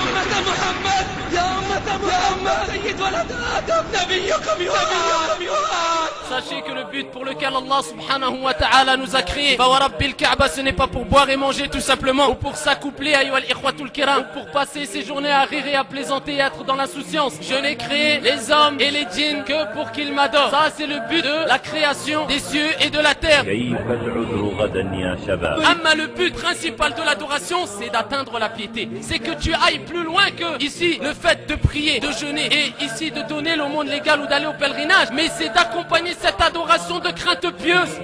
أمة محمد يا أمة محمد سيد ولد آدم نبيكم يوحد. Sachez que le but pour lequel Allah subhanahu wa ta'ala nous a créé, Fawarabbil Kaaba, ce n'est pas pour boire et manger tout simplement, ou pour s'accoupler, ayyuhal ikhwatul kiram, ou pour passer ses journées à rire et à plaisanter et être dans l'insouciance. Je n'ai créé les hommes et les djinns que pour qu'ils m'adorent. Ça c'est le but de la création des cieux et de la terre. Amma, le but principal de l'adoration, c'est d'atteindre la piété. C'est que tu ailles plus loin que ici le fait de prier, de jeûner et ici de donner l'aumône légale ou d'aller au pèlerinage, mais c'est d'accompagner cette adoration de crainte pieuse.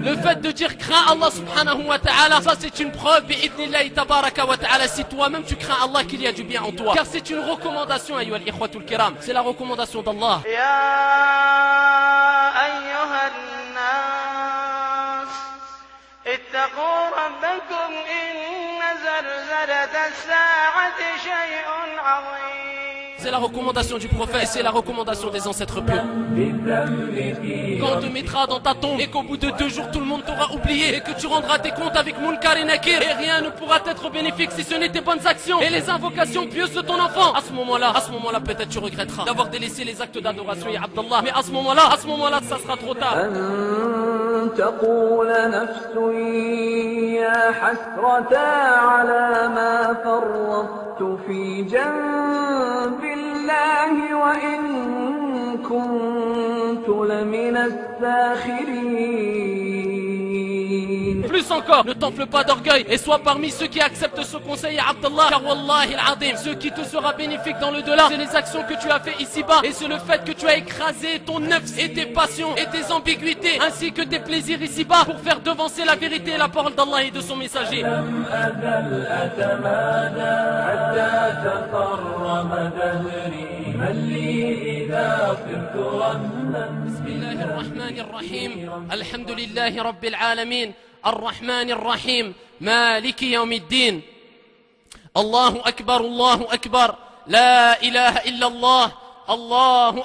Le fait de dire crains Allah subhanahu wa ta'ala, ça c'est une preuve bi'idnillahi tabaraka wa ta'ala, si toi-même tu crains Allah, qu'il y a du bien en toi. Car c'est une recommandation, ayyuhal ikhwatul kiram, c'est la recommandation d'Allah. اتقوا ربكم إن زلزلة الساعة شيء عظيم. C'est la recommandation du prophète et c'est la recommandation des ancêtres pieux. Quand on te mettra dans ta tombe et qu'au bout de 2 jours tout le monde t'aura oublié et que tu rendras tes comptes avec Munkar et Nakir et rien ne pourra être bénéfique si ce n'est tes bonnes actions et les invocations pieuses de ton enfant, à ce moment-là peut-être tu regretteras d'avoir délaissé les actes d'adoration, ya Abdallah. Mais à ce moment-là ça sera trop tard. الله وإن كنت لمن الساخرين. Plus encore, ne t'enfle pas d'orgueil et sois parmi ceux qui acceptent ce conseil, ya Abdallah. Car wallahi al-azim, ce qui te sera bénéfique dans le delà, c'est les actions que tu as fait ici-bas et c'est le fait que tu as écrasé ton nefs et tes passions et tes ambiguïtés ainsi que tes plaisirs ici-bas pour faire devancer la vérité et la parole d'Allah et de son messager. بسم الله الرحمن الرحيم الحمد لله رب العالمين الرحمن الرحيم مالك يوم الدين الله أكبر لا إله إلا الله الله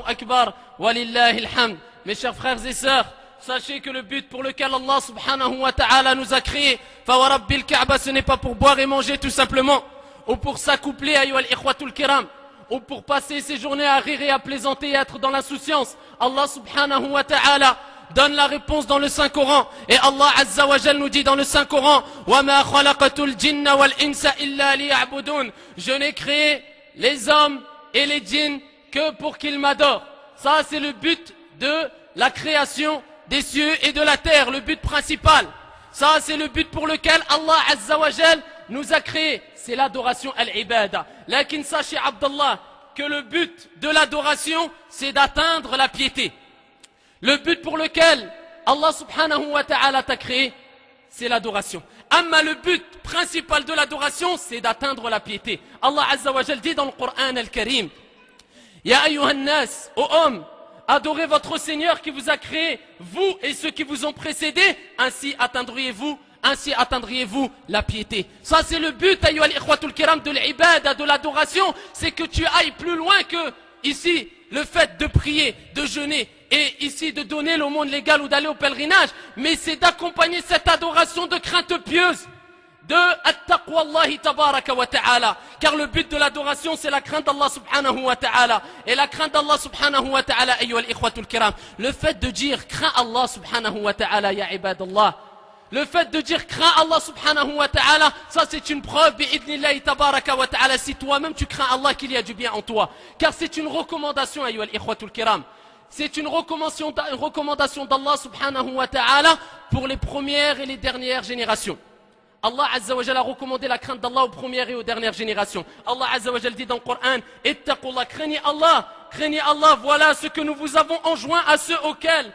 أكبر ولله الحمد. Mes chers frères et sœurs, sachez que le but pour lequel Allah subhanahu wa ta'ala nous a créé, Fawarabbil Kaaba, ce n'est pas pour boire et manger tout simplement, ou pour s'accoupler, ayyuhal ikhwatul kiram, ou pour passer ses journées à rire et à plaisanter et être dans l'insouciance. Allah subhanahu wa ta'ala donne la réponse dans le Saint-Coran. Et Allah azza wa jal nous dit dans le Saint-Coran, وَمَا خَلَقَتُ الْجِنَّ وَالْإِنسَ إِلَّا لِيَعْبُدُونَ. Je n'ai créé les hommes et les djinns que pour qu'ils m'adorent. Ça c'est le but de la création des cieux et de la terre, le but principal. Ça c'est le but pour lequel Allah azza wa jal nous a créé, c'est l'adoration al-ibada. Lakin sachez Abdallah que le but de l'adoration c'est d'atteindre la piété. Le but pour lequel Allah subhanahu wa ta'ala t'a créé, c'est l'adoration. Amma le but principal de l'adoration c'est d'atteindre la piété. Allah azza wa jal dit dans le Coran al-Karim, Ya ayyuhan nas, ô hommes, adorez votre Seigneur qui vous a créé, vous et ceux qui vous ont précédés, ainsi atteindriez-vous la piété. Ça c'est le but, ayyuhal ikhwatul kiram, de l'ibada, de l'adoration, c'est que tu ailles plus loin que ici le fait de prier, de jeûner et ici de donner l'aumône légale ou d'aller au pèlerinage, mais c'est d'accompagner cette adoration de crainte pieuse, de at-taqwa Allahi tabaraka wa ta'ala. Car le but de l'adoration c'est la crainte d'Allah subhanahu wa ta'ala. Et la crainte d'Allah subhanahu wa ta'ala, ayyuhal ikhwatul kiram, le fait de dire crains Allah subhanahu wa ta'ala, ya ibadallah, le fait de dire crains Allah subhanahu wa ta'ala, ça c'est une preuve bi'idnillahi tabaraka wa ta'ala, si toi-même tu crains Allah, qu'il y a du bien en toi. Car c'est une recommandation, ayyuhal ikhwatul kiram, c'est une recommandation d'Allah subhanahu wa ta'ala pour les premières et les dernières générations. Allah azza wa jalla a recommandé la crainte d'Allah aux premières et aux dernières générations. Allah azza wa jalla dit dans le Coran, ittaqullah, craignez Allah, voilà ce que nous vous avons enjoint à ceux auxquels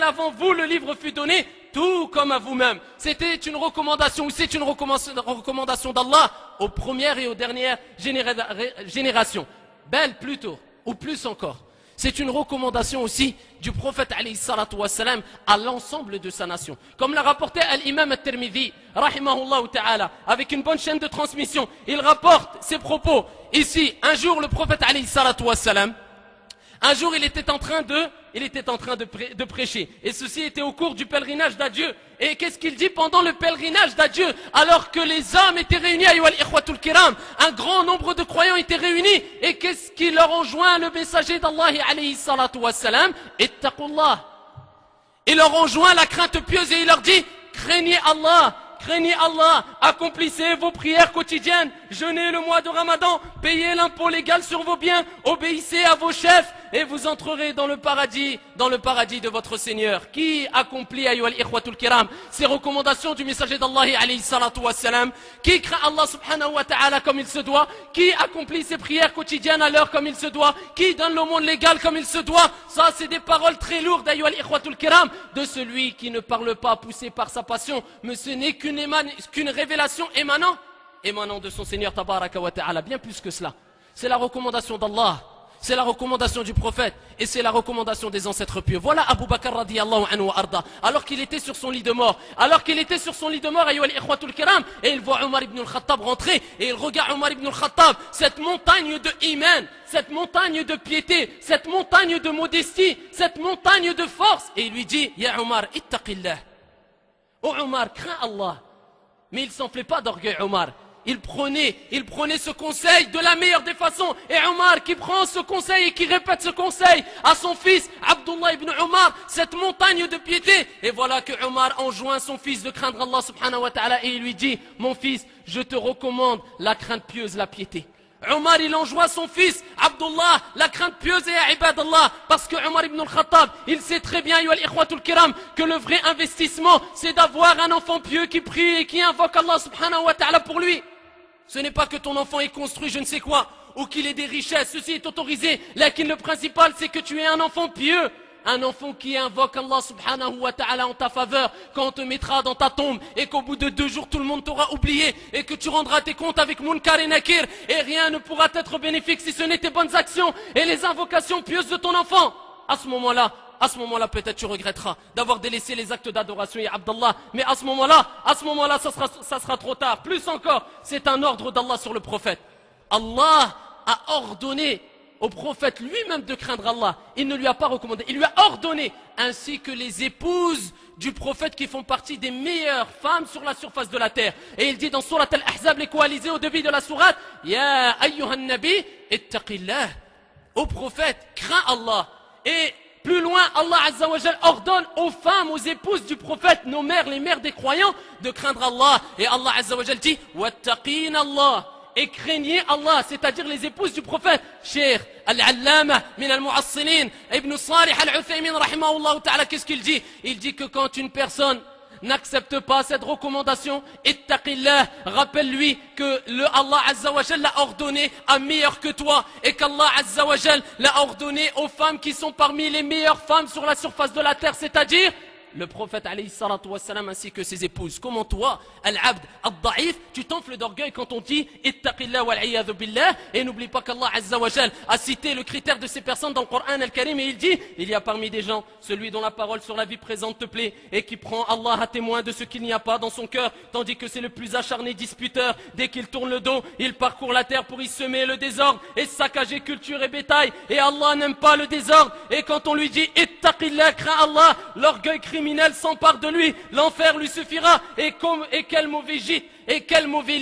avant vous le livre fut donné, tout comme à vous-même. C'était une recommandation, ou c'est une recommandation d'Allah aux premières et aux dernières générations. Belle plutôt, ou plus encore. C'est une recommandation aussi du prophète alayhi salatu wassalam à l'ensemble de sa nation. Comme l'a rapporté l'imam al-Tirmidhi, rahimahullah ta'ala, avec une bonne chaîne de transmission. Il rapporte ses propos. Ici, un jour, le prophète alayhi salatu wassalam, un jour, il était en train de il était en train de prêcher. Et ceci était au cours du pèlerinage d'adieu. Et qu'est-ce qu'il dit pendant le pèlerinage d'adieu? Alors que les hommes étaient réunis, ayyuhal ikhwatul kiram, un grand nombre de croyants étaient réunis. Et qu'est-ce qui leur enjoint le messager d'Allah alayhi salatu wassalam? Ittaqullah. Il leur enjoint la crainte pieuse et il leur dit, craignez Allah. Craignez Allah, accomplissez vos prières quotidiennes, jeûnez le mois de Ramadan, payez l'impôt légal sur vos biens, obéissez à vos chefs et vous entrerez dans le paradis de votre Seigneur. Qui accomplit, ayyuhal ikhwatul kiram, ces recommandations du messager d'Allah alayhi salatu wassalam? Qui craint Allah subhanahu wa ta'ala comme il se doit? Qui accomplit ses prières quotidiennes à l'heure comme il se doit? Qui donne l'aumône légal comme il se doit? Ça, c'est des paroles très lourdes, ayyuhal ikhwatul kiram, de celui qui ne parle pas poussé par sa passion, mais ce n'est qu'une révélation émanant de son Seigneur tabaraka wa ta'ala. Bien plus que cela, c'est la recommandation d'Allah, c'est la recommandation du prophète et c'est la recommandation des ancêtres pieux. Voilà Abu Bakr radiyallahu anhu wa arda, alors qu'il était sur son lit de mort, ayyuhal ikhwatul kiram, et il voit Omar ibn al-Khattab rentrer et il regarde Omar ibn al-Khattab, cette montagne de iman, cette montagne de piété, cette montagne de modestie, cette montagne de force, et il lui dit, ya Omar, ittaqillah. Oh Omar, crains Allah. Mais il s'enflait pas d'orgueil, Omar. Il prenait ce conseil de la meilleure des façons. Et Omar qui prend ce conseil et qui répète ce conseil à son fils, Abdullah ibn Omar, cette montagne de piété. Et voilà que Omar enjoint son fils de craindre Allah subhanahu wa ta'ala et il lui dit, mon fils, je te recommande la crainte pieuse, la piété. Omar, il enjoint son fils, Abdullah, la crainte pieuse et ibadallah, parce que Omar ibn al-Khattab, il sait très bien, ayyuhal ikhwatul kiram, que le vrai investissement, c'est d'avoir un enfant pieux qui prie et qui invoque Allah subhanahu wa ta'ala pour lui. Ce n'est pas que ton enfant ait construit je ne sais quoi, ou qu'il ait des richesses, ceci est autorisé, lakin le principal, c'est que tu aies un enfant pieux. Un enfant qui invoque Allah subhanahu wa ta'ala en ta faveur quand on te mettra dans ta tombe et qu'au bout de 2 jours tout le monde t'aura oublié et que tu rendras tes comptes avec Munkar et Nakir et rien ne pourra être bénéfique si ce n'est tes bonnes actions et les invocations pieuses de ton enfant. À ce moment-là peut-être tu regretteras d'avoir délaissé les actes d'adoration et Abdallah, mais à ce moment-là ça sera trop tard. Plus encore, c'est un ordre d'Allah sur le prophète. Allah a ordonné au prophète lui-même de craindre Allah. Il ne lui a pas recommandé, il lui a ordonné, ainsi que les épouses du prophète qui font partie des meilleures femmes sur la surface de la terre. Et il dit dans Surat Al-Ahzab, les coalisés au début de la sourate, Ya ayyuhan nabi, ittaqillah. Au prophète, crains Allah. Et plus loin, Allah Azza wa Jal ordonne aux femmes, aux épouses du prophète, nos mères, les mères des croyants, de craindre Allah. Et Allah Azza wa Jal dit, Wattaqin Allah. Et craignez Allah, c'est-à-dire les épouses du prophète. Cheikh Al-Allama min al-Mu'assilin, Ibn Salih Al-Uthaymin rahimahullah ta'ala, qu'est-ce qu'il dit? Il dit que quand une personne n'accepte pas cette recommandation, ittaqillah, rappelle-lui que le Allah Azza wa Jal l'a ordonné à meilleur que toi et qu'Allah Azza wa Jal l'a ordonné aux femmes qui sont parmi les meilleures femmes sur la surface de la terre, c'est-à-dire le prophète alayhi salatu wassalam ainsi que ses épouses. Comment toi, al-abd, al-da'if, tu t'enfles d'orgueil quand on dit ittaqillah wal-'iyadhu billah, et n'oublie pas qu'Allah Azza wa Jal a cité le critère de ces personnes dans le Coran al-Karim et il dit, il y a parmi des gens celui dont la parole sur la vie présente te plaît et qui prend Allah à témoin de ce qu'il n'y a pas dans son cœur, tandis que c'est le plus acharné disputeur. Dès qu'il tourne le dos, il parcourt la terre pour y semer le désordre et saccager culture et bétail, et Allah n'aime pas le désordre. Et quand on lui dit ittaqillah, crains Allah, l'orgueil criminel s'empare de lui, l'enfer lui suffira, et quel mauvais gîte, et quel mauvais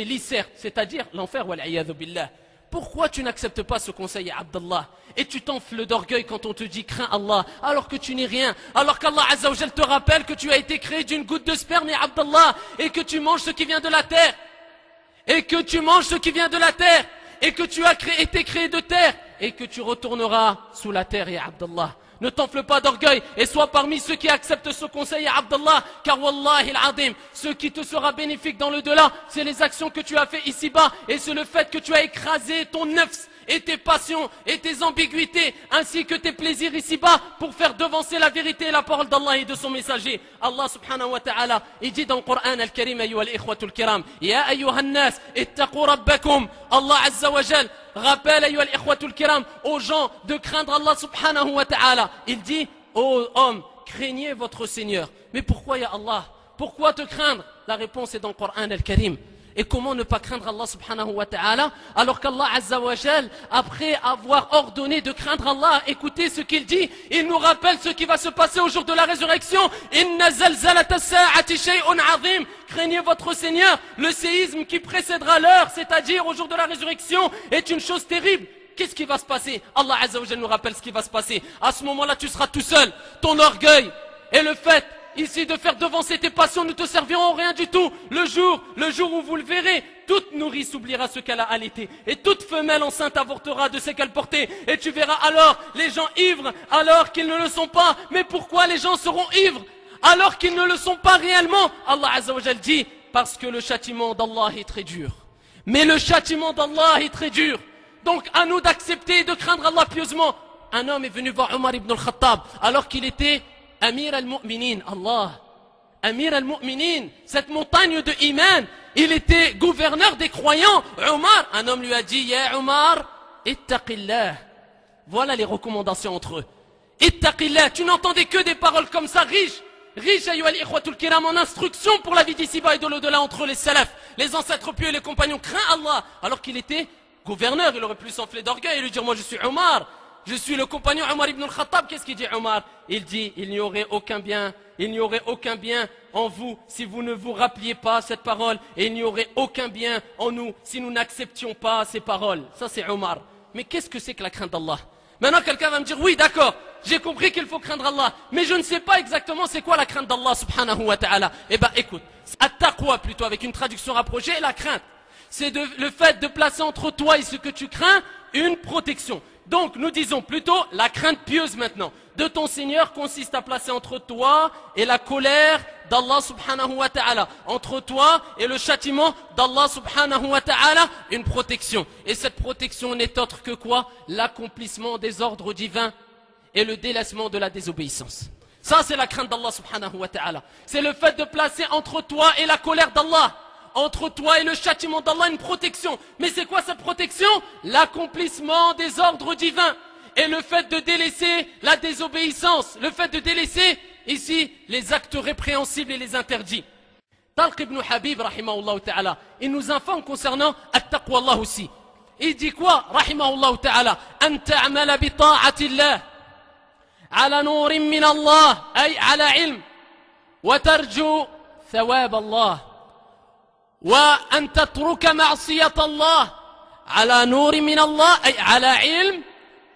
lit certes, c'est-à-dire l'enfer, wal-'iyadhu billah. Pourquoi tu n'acceptes pas ce conseil, Abdallah, et tu t'enfles d'orgueil quand on te dit crains Allah, alors que tu n'es rien, alors qu'Allah Azza wa Jal te rappelle que tu as été créé d'une goutte de sperme, et Abdallah, et que tu manges ce qui vient de la terre, et que tu as été créé de terre, et que tu retourneras sous la terre, et Abdallah. Ne t'enfle pas d'orgueil et sois parmi ceux qui acceptent ce conseil, Abdallah, car wallahi al-azim, ce qui te sera bénéfique dans le delà, c'est les actions que tu as fait ici-bas et c'est le fait que tu as écrasé ton nafs et tes passions et tes ambiguïtés ainsi que tes plaisirs ici-bas pour faire devancer la vérité et la parole d'Allah et de son messager. Allah subhanahu wa ta'ala, il dit dans le Coran al-Karim, ayyuhal ikhwatul kiram, ya ayyuhan nas, ittaqu rabbakum. Allah Azza wa Jal rappelle, ayyuhal ikhwatul kiram, aux gens de craindre Allah subhanahu wa ta'ala. Il dit, ô hommes, craignez votre Seigneur. Mais pourquoi ya Allah? Pourquoi te craindre? La réponse est dans le Coran al-Karim. Et comment ne pas craindre Allah subhanahu wa ta'ala alors qu'Allah azza wa jal, après avoir ordonné de craindre Allah, écoutez ce qu'il dit, il nous rappelle ce qui va se passer au jour de la résurrection. Inna zalzalata as-sa'ati shay'un 'azim. Craignez votre Seigneur, le séisme qui précédera l'heure, c'est-à-dire au jour de la résurrection, est une chose terrible. Qu'est-ce qui va se passer? Allah azza wa jal nous rappelle ce qui va se passer. À ce moment-là, tu seras tout seul. Ton orgueil et le fait ici de faire devancer tes passions ne te serviront rien du tout. Le jour où vous le verrez, toute nourrice oubliera ce qu'elle a allaité, et toute femelle enceinte avortera de ce qu'elle portait, et tu verras alors les gens ivres alors qu'ils ne le sont pas. Mais pourquoi les gens seront ivres alors qu'ils ne le sont pas réellement? Allah azza wa jal dit, parce que le châtiment d'Allah est très dur. Mais le châtiment d'Allah est très dur. Donc à nous d'accepter et de craindre Allah pieusement. Un homme est venu voir Omar ibn al-Khattab alors qu'il était Amir al-Mu'minin, Allah, Amir al-Mu'minin, cette montagne de Iman, il était gouverneur des croyants. Omar, un homme lui a dit, Ya Omar, ittaqillah. Voilà les recommandations entre eux. Ittaqillah, tu n'entendais que des paroles comme ça, riches, ayyuhal ikhwatul kiram, en instruction pour la vie d'ici-bas et de l'au-delà entre les salafs, les ancêtres pieux et les compagnons. Crains Allah, alors qu'il était gouverneur, il aurait pu s'enfler d'orgueil et lui dire, moi je suis Omar. Je suis le compagnon Omar ibn al-Khattab. Qu'est-ce qu'il dit Omar? Il dit, il n'y aurait aucun bien en vous si vous ne vous rappeliez pas cette parole, et il n'y aurait aucun bien en nous si nous n'acceptions pas ces paroles. Ça c'est Omar. Mais qu'est-ce que c'est que la crainte d'Allah? Maintenant quelqu'un va me dire, oui d'accord, j'ai compris qu'il faut craindre Allah, mais je ne sais pas exactement c'est quoi la crainte d'Allah subhanahu wa ta'ala. Eh ben écoute, at-taqwa plutôt avec une traduction rapprochée, la crainte, c'est le fait de placer entre toi et ce que tu crains une protection. Donc nous disons plutôt la crainte pieuse maintenant de ton Seigneur consiste à placer entre toi et la colère d'Allah subhanahu wa ta'ala, entre toi et le châtiment d'Allah subhanahu wa ta'ala, une protection. Et cette protection n'est autre que quoi? L'accomplissement des ordres divins et le délaissement de la désobéissance. Ça c'est la crainte d'Allah subhanahu wa ta'ala. C'est le fait de placer entre toi et la colère d'Allah, entre toi et le châtiment d'Allah, une protection. Mais c'est quoi cette protection? L'accomplissement des ordres divins et le fait de délaisser la désobéissance, le fait de délaisser ici les actes répréhensibles et les interdits. Talq ibn Habib rahimahullah ta'ala, il nous informe concernant at-taqwa Allah aussi. Il dit quoi rahimahullah ta'ala? An ta'amala bi ta'atillah ala nurin min Allah, ay ala ilm, wa tarju thawab Allah. وأن تترك معصية الله على نور من الله أي على علم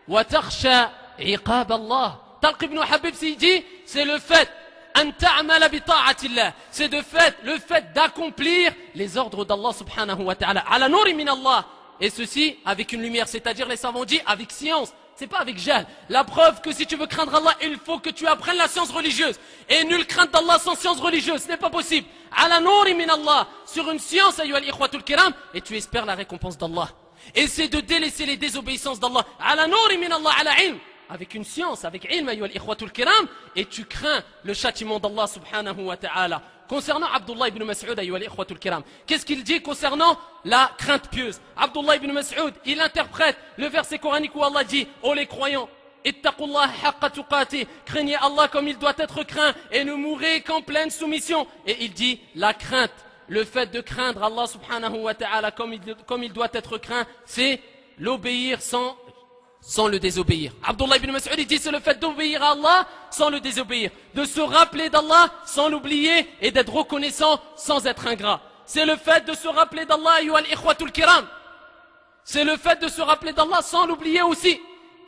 وتخشى عقاب الله. Talq ibn Habib dit, c'est le fait أن تعمل بطاعة الله, c'est le fait d'accomplir les ordres d'Allah subhanahu wa ta'ala على نور من الله, et ceci avec une lumière, c'est-à-dire les savants disent avec science. C'est pas avec jahl. La preuve que si tu veux craindre Allah, il faut que tu apprennes la science religieuse. Et nulle crainte d'Allah sans science religieuse, ce n'est pas possible. Ala nouri min Allah, sur une science, ayyuhal ikhwatul kiram, et tu espères la récompense d'Allah. Et c'est de délaisser les désobéissances d'Allah. Ala nouri min Allah, ala ilm, avec une science, avec ilm, ayyuhal ikhwatul kiram, et tu crains le châtiment d'Allah subhanahu wa ta'ala. Concernant Abdullah ibn Mas'ud, ayyuhal ikhwatul kiram, qu'est-ce qu'il dit concernant la crainte pieuse? Abdullah ibn Mas'ud, il interprète le verset coranique où Allah dit, ô les croyants, ittaqullaha haqqa tuqati, craignez Allah comme il doit être craint et ne mourrez qu'en pleine soumission. Et il dit, la crainte, le fait de craindre Allah subhanahu wa ta'ala comme il doit être craint, c'est l'obéir sans le désobéir. Abdullah ibn Mas'ud dit, c'est le fait d'obéir à Allah sans le désobéir, de se rappeler d'Allah sans l'oublier et d'être reconnaissant sans être ingrat. C'est le fait de se rappeler d'Allah, ayyuhal ikhwatul kiram. C'est le fait de se rappeler d'Allah sans l'oublier aussi.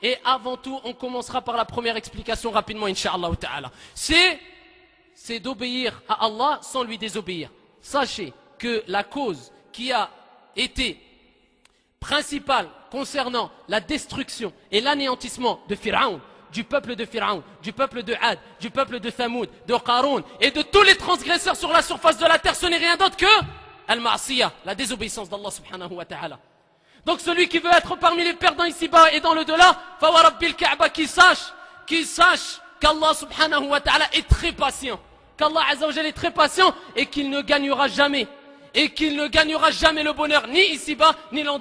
Et avant tout, on commencera par la première explication rapidement, incha'Allah ta'ala. C'est d'obéir à Allah sans lui désobéir. Sachez que la cause qui a été principale concernant la destruction et l'anéantissement de Pharaon, du peuple de Pharaon, du peuple de Ad, du peuple de Thamoud, de Qarun et de tous les transgresseurs sur la surface de la terre, ce n'est rien d'autre que Al-Ma'asiyah, la désobéissance d'Allah subhanahu wa ta'ala. Donc celui qui veut être parmi les perdants ici-bas et dans le delà, Fawa Rabbil Ka'ba, qu'il sache qu'Allah subhanahu wa ta'ala est très patient, qu'Allah azza wa jalla est très patient et qu'il ne gagnera jamais. Et qu'il ne gagnera jamais le bonheur, ni ici-bas, ni dans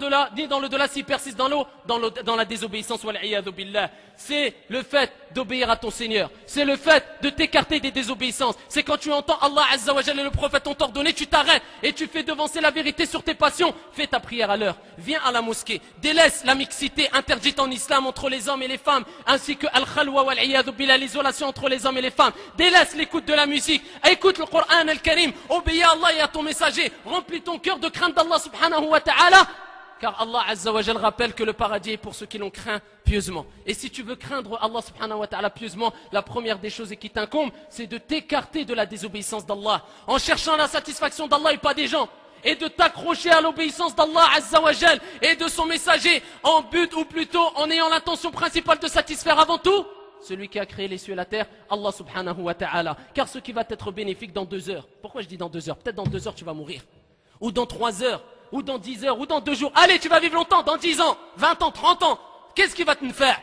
le delà, s'il persiste dans dans la désobéissance, wal'iyadhu billah. C'est le fait d'obéir à ton Seigneur. C'est le fait de t'écarter des désobéissances. C'est quand tu entends Allah Azza wa Jalla et le prophète ont ordonné, tu t'arrêtes et tu fais devancer la vérité sur tes passions. Fais ta prière à l'heure. Viens à la mosquée. Délaisse la mixité interdite en islam entre les hommes et les femmes, ainsi que al-khalwa wal'iyadhu billah, l'isolation entre les hommes et les femmes. Délaisse l'écoute de la musique. Écoute le Coran al-Karim. Obéis à Allah et à ton messager. Remplis ton cœur de crainte d'Allah subhanahu wa ta'ala. Car Allah Azza wa Jal rappelle que le paradis est pour ceux qui l'ont craint pieusement. Et si tu veux craindre Allah subhanahu wa ta'ala pieusement, la première des choses qui t'incombe, c'est de t'écarter de la désobéissance d'Allah, en cherchant la satisfaction d'Allah et pas des gens, et de t'accrocher à l'obéissance d'Allah Azza wa Jal et de son messager, en but ou plutôt en ayant l'intention principale de satisfaire avant tout celui qui a créé les cieux et la terre, Allah subhanahu wa ta'ala. Car ce qui va être bénéfique dans 2 heures, pourquoi je dis dans 2 heures? Peut-être dans 2 heures tu vas mourir, ou dans 3 heures, ou dans 10 heures, ou dans 2 jours. Allez, tu vas vivre longtemps, dans 10 ans, 20 ans, 30 ans. Qu'est-ce qui va te faire?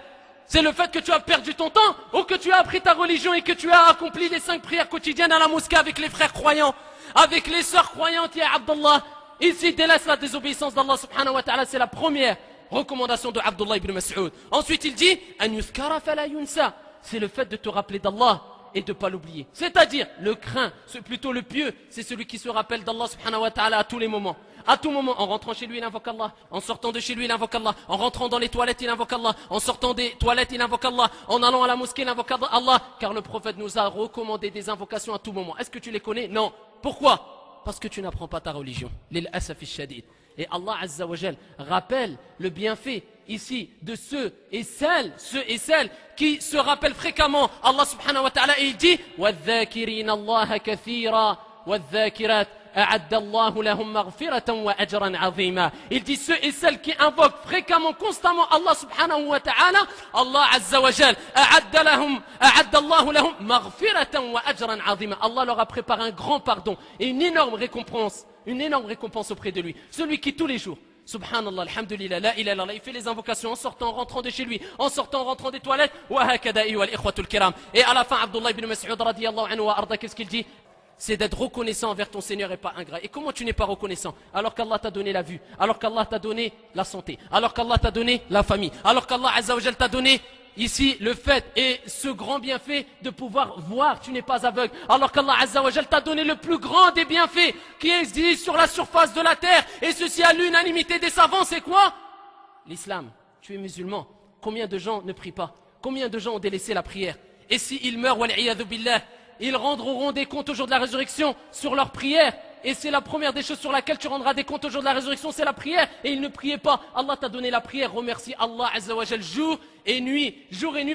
C'est le fait que tu as perdu ton temps, ou que tu as appris ta religion et que tu as accompli les 5 prières quotidiennes à la mosquée avec les frères croyants, avec les sœurs croyantes, ya Abdullah. Ici, délaisse la désobéissance d'Allah subhanahu wa ta'ala, c'est la première recommandation de Abdullah ibn Mas'ud. Ensuite, il dit, An yuthkara fala yunsa. C'est le fait de te rappeler d'Allah et de ne pas l'oublier. C'est-à-dire, le craint, c'est plutôt le pieux, c'est celui qui se rappelle d'Allah subhanahu wa ta'ala à tous les moments. À tout moment, en rentrant chez lui, il invoque Allah. En sortant de chez lui, il invoque Allah. En rentrant dans les toilettes, il invoque Allah. En sortant des toilettes, il invoque Allah. En allant à la mosquée, il invoque Allah. Car le prophète nous a recommandé des invocations à tout moment. Est-ce que tu les connais? Non. Pourquoi? Parce que tu n'apprends pas ta religion. Lil asafi shadid. Et Allah Azza wa Jal rappelle le bienfait ici de ceux et celles qui se rappellent fréquemment Allah subhanahu wa ta'ala, et il dit وَالذَّاكِرِينَ اللَّهَ كَثِيرًا وَالذَّاكِرَاتِ أَعَدَّ اللَّهُ لَهُمْ مَغْفِرَةً وَأَجْرًا عَظِيمًا. Il dit ceux et celles qui invoquent fréquemment, constamment Allah subhanahu wa ta'ala, Allah Azza wa Jal أَعَدَّ اللَّهُ لَهُمْ مَغْفِرَةً وَأَجْرًا عَظِيمًا. Allah leur a préparé un grand pardon et une énorme récompense auprès de lui. Celui qui tous les jours, subhanallah, alhamdulillah, la ilaha illallah, il fait les invocations en sortant, en rentrant de chez lui, en sortant, en rentrant des toilettes, wa hakada ayyuha al-ikhwatul kiram. Et à la fin, Abdullah ibn Mas'ud radiyallahu anhu wa arda, qu'est-ce qu'il dit? C'est d'être reconnaissant envers ton Seigneur et pas ingrat. Et comment tu n'es pas reconnaissant alors qu'Allah t'a donné la vue, alors qu'Allah t'a donné la santé, alors qu'Allah t'a donné la famille, alors qu'Allah Azza wa Jal t'a donné ici le fait et ce grand bienfait de pouvoir voir, tu n'es pas aveugle, alors qu'Allah Azza wa Jal t'a donné le plus grand des bienfaits qui existe sur la surface de la terre, et ceci à l'unanimité des savants, c'est quoi? L'islam. Tu es musulman. Combien de gens ne prient pas? Combien de gens ont délaissé la prière? Et s'ils meurent, wal'iyadhu billah, ils rendront des comptes au jour de la résurrection sur leur prière. Et c'est la première des choses sur laquelle tu rendras des comptes au jour de la résurrection, c'est la prière. Et ils ne priaient pas. Allah t'a donné la prière. Remercie Allah Azza wa Jal jour et nuit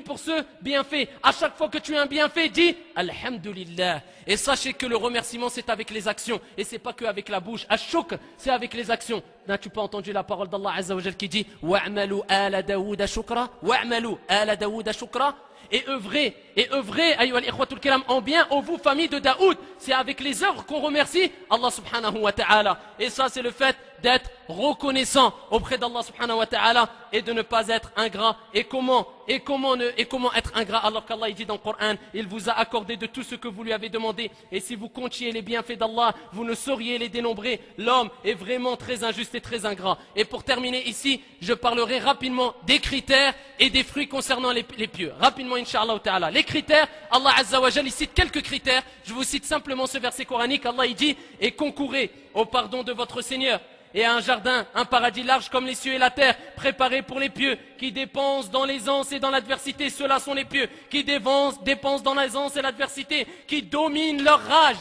pour ce bienfait. À chaque fois que tu as un bienfait, dis Alhamdulillah. Et sachez que le remerciement, c'est avec les actions. Et c'est pas que avec la bouche. Ash-shukr, c'est avec les actions. N'as-tu pas entendu la parole d'Allah Azza wa Jal qui dit Wa'malu ala Daouda shukra, wa'malu ala Daouda shukra. Et œuvrez, ayyuhal ikhwatul kiram, en bien, ô vous, famille de Daoud. C'est avec les œuvres qu'on remercie Allah subhanahu wa ta'ala. Et ça, c'est le fait d'être reconnaissant auprès d'Allah subhanahu wa ta'ala et de ne pas être ingrat. Et comment être ingrat alors qu'Allah dit dans le Coran, il vous a accordé de tout ce que vous lui avez demandé. Et si vous comptiez les bienfaits d'Allah, vous ne sauriez les dénombrer. L'homme est vraiment très injuste et très ingrat. Et pour terminer ici, je parlerai rapidement des critères et des fruits concernant les pieux. Rapidement, Inch'Allah ta'ala. Les critères, Allah Azza wa Jal, il cite quelques critères. Je vous cite simplement ce verset coranique. Allah il dit, et concourez au pardon de votre Seigneur et à un jardin, un paradis large comme les cieux et la terre, préparé pour les pieux, qui dépensent dans l'aisance et dans l'adversité. Ceux-là sont les pieux, qui dépensent dans l'aisance et l'adversité, qui dominent leur rage,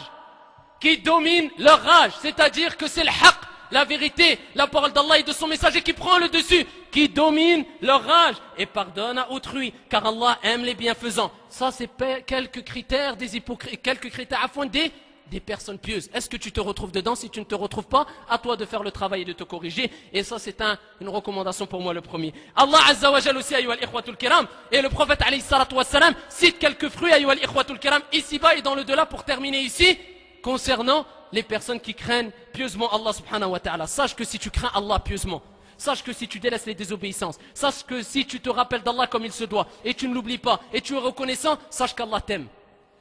c'est-à-dire que c'est le haqq, la vérité, la parole d'Allah et de son messager qui prend le dessus, qui domine leur rage et pardonne à autrui, car Allah aime les bienfaisants. Ça, c'est quelques critères des hypocrites, quelques critères à fonder des personnes pieuses. Est-ce que tu te retrouves dedans? Si tu ne te retrouves pas, à toi de faire le travail et de te corriger. Et ça, c'est une recommandation pour moi, le premier. Allah Azza wa Jal aussi, ayyuhal ikhwatul kiram, et le prophète alayhi salatu wassalam cite quelques fruits, ayyuhal ikhwatul kiram, ici-bas et dans le delà, pour terminer ici, concernant les personnes qui craignent pieusement Allah subhanahu wa ta'ala. Sache que si tu crains Allah pieusement, sache que si tu délaisses les désobéissances, sache que si tu te rappelles d'Allah comme il se doit, et tu ne l'oublies pas, et tu es reconnaissant, sache qu'Allah t'aime.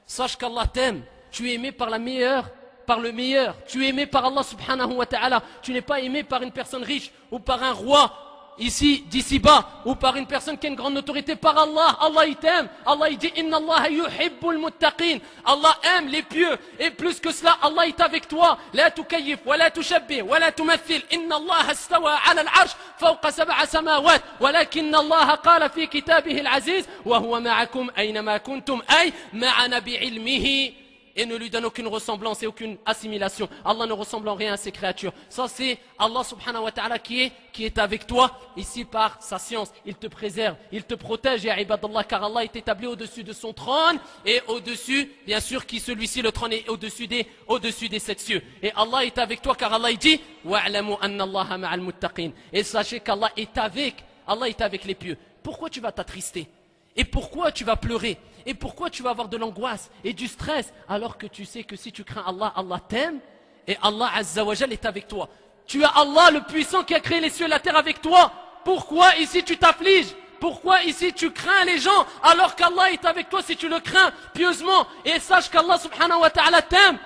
Sache qu'Allah t'aime. Tu es aimé par le meilleur. Tu es aimé par Allah subhanahu wa ta'ala. Tu n'es pas aimé par une personne riche ou par un roi ici, d'ici-bas, ou par une personne qui a une grande autorité, par Allah, Allah il t'aime. Allah il dit Inna Allah yuhibbul muttaqin. Allah aime les pieux. Et plus que cela, Allah est avec toi. La tukayyif, wa la tushabbih, wa la tumathil. Inna Allah astawa ala al-arsh fawqa sab'a samawat. Walakin Allah qala fi kitabihi al-aziz wa huwa ma'akum aynama kuntum ay ma'ana bi'ilmihi. Et ne lui donne aucune ressemblance et aucune assimilation. Allah ne ressemble en rien à ses créatures. Ça c'est Allah subhanahu wa ta'ala qui est avec toi ici par sa science. Il te préserve, il te protège, ya ibadallah, car Allah est établi au-dessus de son trône et au-dessus, bien sûr, qui celui-ci, le trône est au-dessus des sept cieux. Et Allah est avec toi car Allah dit wa'lamu anna Allaha ma'al muttaqin. Et sachez qu'Allah est avec les pieux. Pourquoi tu vas t'attrister? Et pourquoi tu vas pleurer? Et pourquoi tu vas avoir de l'angoisse et du stress alors que tu sais que si tu crains Allah, Allah t'aime et Allah Azza wa Jal est avec toi. Tu as Allah le puissant qui a créé les cieux et la terre avec toi. Pourquoi ici tu t'affliges? Pourquoi ici tu crains les gens alors qu'Allah est avec toi si tu le crains pieusement? Et sache qu'Allah subhanahu wa ta'ala t'aime.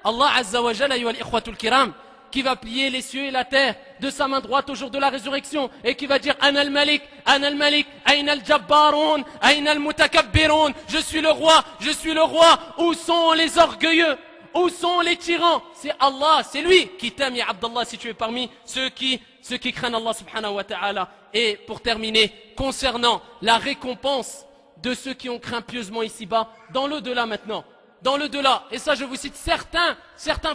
Allah Azza wa Jal, ayyuhal ikhwatul kiram, qui va plier les cieux et la terre de sa main droite au jour de la résurrection et qui va dire Ana al-Malik, Aina al-Jabbaroun, Aina al-Mutakabbiroun. Je suis le roi, où sont les orgueilleux? Où sont les tyrans? C'est Allah, c'est lui qui t'aime, ya Abdallah, si tu es parmi ceux qui craignent Allah subhanahu wa ta'ala. Et pour terminer, concernant la récompense de ceux qui ont craint pieusement ici-bas, dans l'au-delà maintenant. Dans l'au-delà, et ça je vous cite certains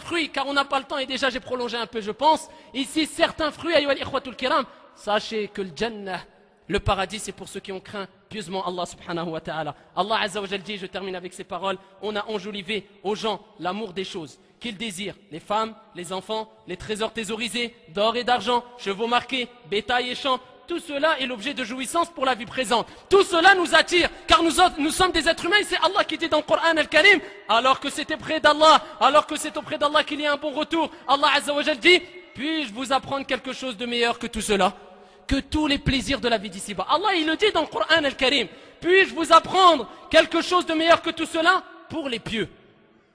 fruits, car on n'a pas le temps et déjà j'ai prolongé un peu je pense. Ici certains fruits, ayyuhal ikhwatul kiram, sachez que le Jannah, le paradis, c'est pour ceux qui ont craint pieusement Allah subhanahu wa ta'ala. Allah Azza wa Jal dit, je termine avec ces paroles, on a enjolivé aux gens l'amour des choses qu'ils désirent, les femmes, les enfants, les trésors thésaurisés, d'or et d'argent, chevaux marqués, bétail et champs. Tout cela est l'objet de jouissance pour la vie présente. Tout cela nous attire, car nous sommes des êtres humains et c'est Allah qui dit dans le Coran al-Karim, alors que c'est auprès d'Allah qu'il y a un bon retour. Allah Azza wa Jal dit, puis-je vous apprendre quelque chose de meilleur que tout cela? Que tous les plaisirs de la vie d'ici-bas. Allah il le dit dans le Coran al-Karim, puis-je vous apprendre quelque chose de meilleur que tout cela? Pour les pieux.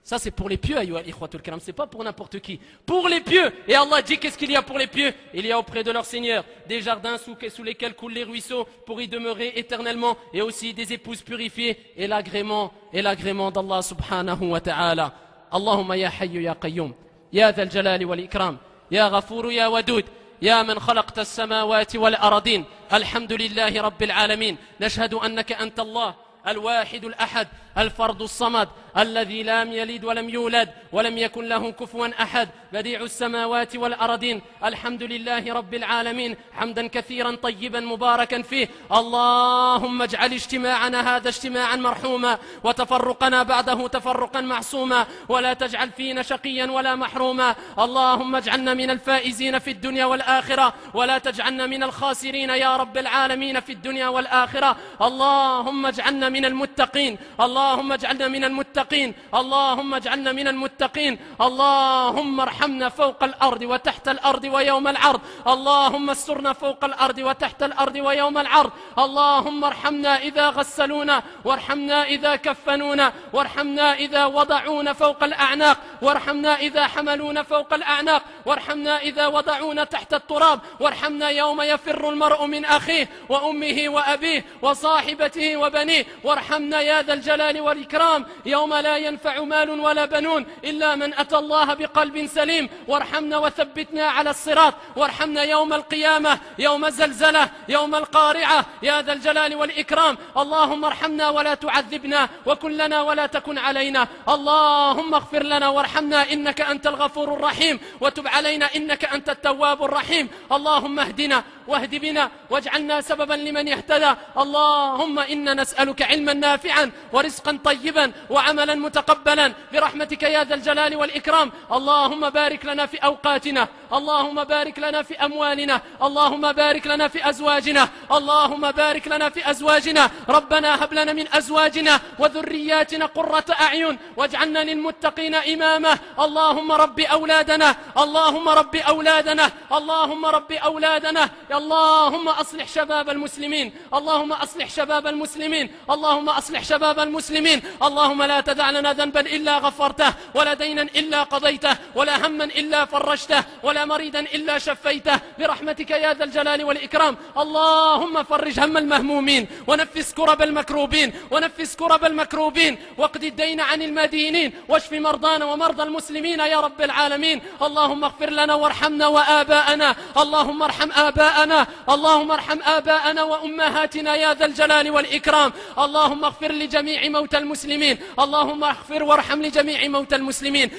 Ça c'est pour les pieux, ayyuhal ikhwatul kiram, c'est pas pour n'importe qui. Pour les pieux. Et Allah dit qu'est-ce qu'il y a pour les pieux? Il y a auprès de leur Seigneur des jardins sous lesquels coulent les ruisseaux pour y demeurer éternellement, et aussi des épouses purifiées et l'agrément d'Allah subhanahu wa ta'ala. Allahumma ya hayyu ya qayyum, ya dhal jalali wal ikram, ya ghafuru ya wadud, يا من خلقت السماوات والأرضين الحمد لله رب العالمين نشهد أنك أنت الله الواحد الأحد الفرد الصمد الذي لم يلد ولم يولد ولم يكن له كفوا أحد بديع السماوات والأرضين الحمد لله رب العالمين حمدا كثيرا طيبا مباركا فيه اللهم اجعل اجتماعنا هذا اجتماعا مرحوما وتفرقنا بعده تفرقا معصوما ولا تجعل فينا شقيا ولا محروما اللهم اجعلنا من الفائزين في الدنيا والآخرة ولا تجعلنا من الخاسرين يا رب العالمين في الدنيا والآخرة اللهم اجعلنا من المتقين اللهم اجعلنا من المتقين اللهم اجعلنا من المتقين اللهم ارحمنا فوق الأرض وتحت الأرض ويوم العرض اللهم استرنا فوق الأرض وتحت الأرض ويوم العرض اللهم ارحمنا إذا غسلونا وارحمنا إذا كفنونا وارحمنا إذا وضعونا فوق الأعناق وارحمنا إذا حملونا فوق الأعناق وارحمنا إذا وضعونا تحت التراب وارحمنا يوم يفر المرء من أخيه وأمه وأبيه وصاحبته وبنيه وارحمنا يا ذا الجلال والإكرام يوم لا ينفع مال ولا بنون إلا من أتى الله بقلب سليم وارحمنا وثبتنا على الصراط وارحمنا يوم القيامة يوم الزلزلة يوم القارعة يا ذا الجلال والإكرام اللهم ارحمنا ولا تعذبنا وكن لنا ولا تكن علينا اللهم اغفر لنا وارحمنا إنك أنت الغفور الرحيم وتب علينا إنك أنت التواب الرحيم اللهم اهدنا واهد بنا واجعلنا سببا لمن يهتدى اللهم إنا نسألك علما نافعا ورزقا طيبا وعملا متقبلا برحمتك يا ذا الجلال والإكرام اللهم بارك لنا في أوقاتنا اللهم بارك لنا في أموالنا اللهم بارك لنا في أزواجنا اللهم بارك لنا في أزواجنا ربنا هب لنا من أزواجنا وذرياتنا قرة أعين واجعلنا للمتقين إماما اللهم رب أولادنا اللهم رب أولادنا اللهم رب أولادنا اللهم أصلح شباب المسلمين، اللهم أصلح شباب المسلمين، اللهم أصلح شباب المسلمين. اللهم لا تدع لنا ذنبا إلا غفرته، ولا دينا إلا قضيته، ولا هما إلا فرجته، ولا مريدا إلا شفيته، برحمتك يا ذا الجلال والإكرام. اللهم فرج هم المهمومين، ونفس كرب المكروبين، ونفس كرب المكروبين، واقض الدين عن المدينين، واشف مرضانا ومرضى المسلمين يا رب العالمين. اللهم اغفر لنا وارحمنا وآباءنا، اللهم ارحم آباءنا، اللهم ارحم آباءنا وأمهاتنا يا ذا الجلال والإكرام. اللهم اغفر لجميع موتى المسلمين، اللهم اغفر وارحم لجميع موتى المسلمين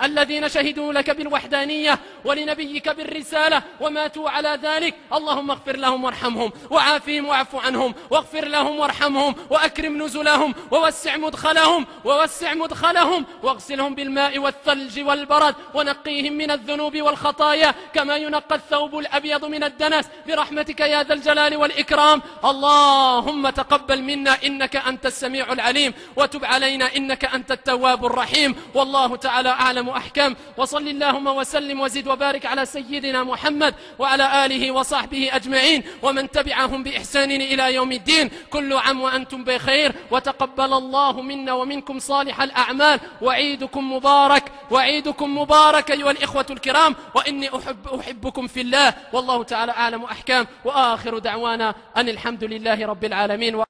الذين شهدوا لك بالوحدانية ولنبيك بالرسالة وماتوا على ذلك. اللهم اغفر لهم وارحمهم وعافهم واعف عنهم، واغفر لهم وارحمهم وأكرم نزلهم ووسع مدخلهم واغسلهم بالماء والثلج والبرد، ونقيهم من الذنوب والخطايا كما ينقى الثوب الأبيض من الدنس، برحمتك يا ذا الجلال والإكرام. اللهم تقبل منا إنك أنت السميع العليم، وتب علينا إنك أنت التواب الرحيم. والله تعالى أعلم أحكم. وصل اللهم وسلم وزد وبارك على سيدنا محمد وعلى آله وصحبه أجمعين ومن تبعهم بإحسان إلى يوم الدين. كل عام وأنتم بخير، وتقبل الله منا ومنكم صالح الأعمال، وعيدكم مبارك، وعيدكم مبارك أيها الإخوة الكرام، وإني أحبكم في الله. والله تعالى أعلم أحكام، وآخر دعوانا أن الحمد لله رب العالمين.